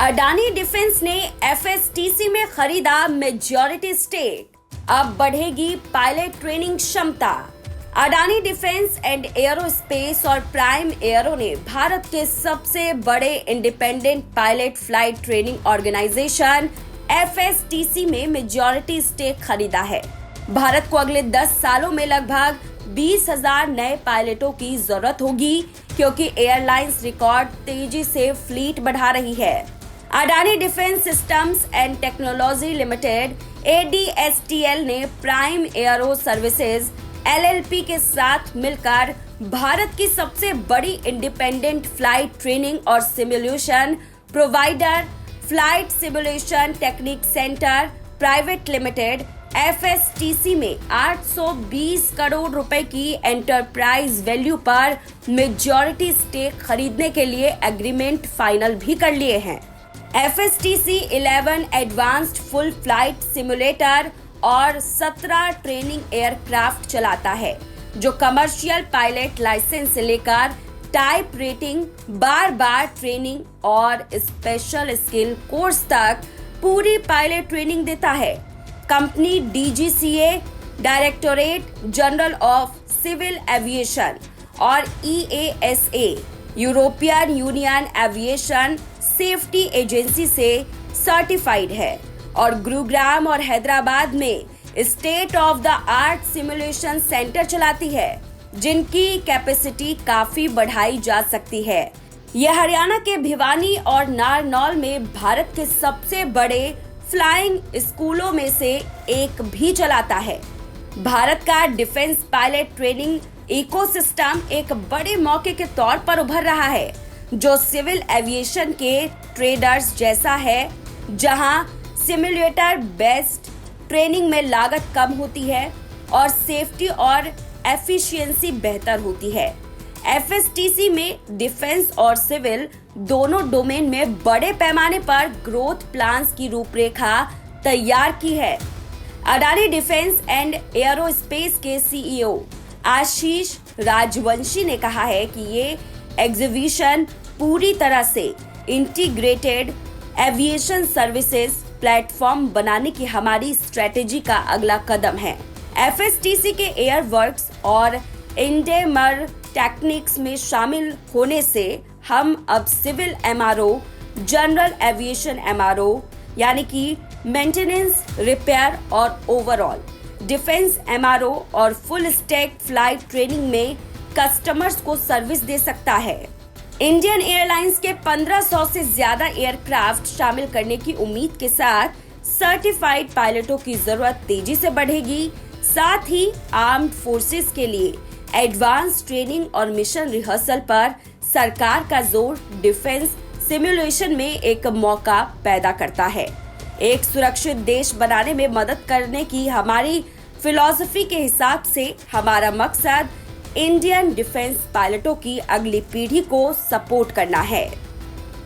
Adani defence ने एफएसटीसी में खरीदा मेजॉरिटी स्टेक। अब बढ़ेगी पायलट ट्रेनिंग क्षमता। अडानी डिफेंस एंड एयरोस्पेस और प्राइम एयरो ने भारत के सबसे बड़े independent pilot flight training organisation FSTC में मेजॉरिटी स्टेक खरीदा है। भारत को अगले 10 सालों में लगभग 20,000 नए पायलटों की जरूरत होगी, क्योंकि एयरलाइंस रिकॉर्ड तेजी से फ्लीट बढ़ा रही है। Adani defence systems and technology limited ADSTL ने प्राइम एयरो सर्विसेज LLP के साथ मिलकर भारत की सबसे बड़ी इंडिपेंडेंट फ्लाइट ट्रेनिंग और simulation provider flight simulation technique centre private limited FSTC में 820 करोड़ रुपए की एंटरप्राइज वैल्यू पर मेजॉरिटी स्टेक खरीदने के लिए एग्रीमेंट फाइनल भी कर लिए हैं। FSTC 11 advanced full flight simulator और 17 ट्रेनिंग एयरक्राफ्ट चलाता है, जो कमर्शियल पायलट लाइसेंस से लेकर टाइप रेटिंग, बार ट्रेनिंग और स्पेशल स्किल कोर्स तक पूरी पायलट ट्रेनिंग देता है। Company DGCA, directorate general of civil aviation और EASA, European Union aviation safety agency से सर्टिफाइड है और गुरुग्राम और हैदराबाद में state of the art simulation centre चलाती है, जिनकी कैपेसिटी काफी बढ़ाई जा सकती है। यह हरियाणा के भिवानी और नारनौल में भारत के सबसे बड़े फ्लाइंग स्कूलों में से एक भी चलाता है। भारत का डिफेंस पायलट ट्रेनिंग इकोसिस्टम एक बड़े मौके के तौर पर उभर रहा है, जो सिविल एविएशन के ट्रेडर्स जैसा है, जहां सिमुलेटर बेस्ड ट्रेनिंग में लागत कम होती है और सेफ्टी और एफिशिएंसी बेहतर होती है। FSTC में डिफेंस और सिविल दोनों डोमेन में बड़े पैमाने पर ग्रोथ प्लान्स की रूपरेखा तैयार की है। अडानी डिफेंस एंड एयरोस्पेस के CEO आशीष राजवंशी ने कहा है कि ये एग्जीबिशन पूरी तरह से इंटीग्रेटेड एविएशन सर्विसेज प्लेटफॉर्म बनाने की हमारी स्ट्रेटेजी का अगला कदम है। FSTC के एयरवर्क्स और इंडेमर टेक्निक्स में शामिल होने से हम अब civil MRO, general aviation MRO यानी कि मेंटेनेंस, रिपेयर और ओवरऑल डिफेंस MRO और फुल स्टैक फ्लाइट ट्रेनिंग में कस्टमर्स को सर्विस दे सकता है। इंडियन एयरलाइंस के 1500 से ज्यादा एयरक्राफ्ट शामिल करने की उम्मीद के साथ सर्टिफाइड पायलटों की जरूरत तेजी से बढ़ेगी। साथ ही आर्म्ड फोर्सेस के लिए एडवांस ट्रेनिंग और मिशन रिहर्सल पर सरकार का जोर डिफेंस सिमुलेशन में एक मौका पैदा करता है। एक सुरक्षित देश बनाने में मदद करने की हमारी फिलॉसफी के हिसाब से हमारा मकसद इंडियन डिफेंस पायलटों की अगली पीढ़ी को सपोर्ट करना है।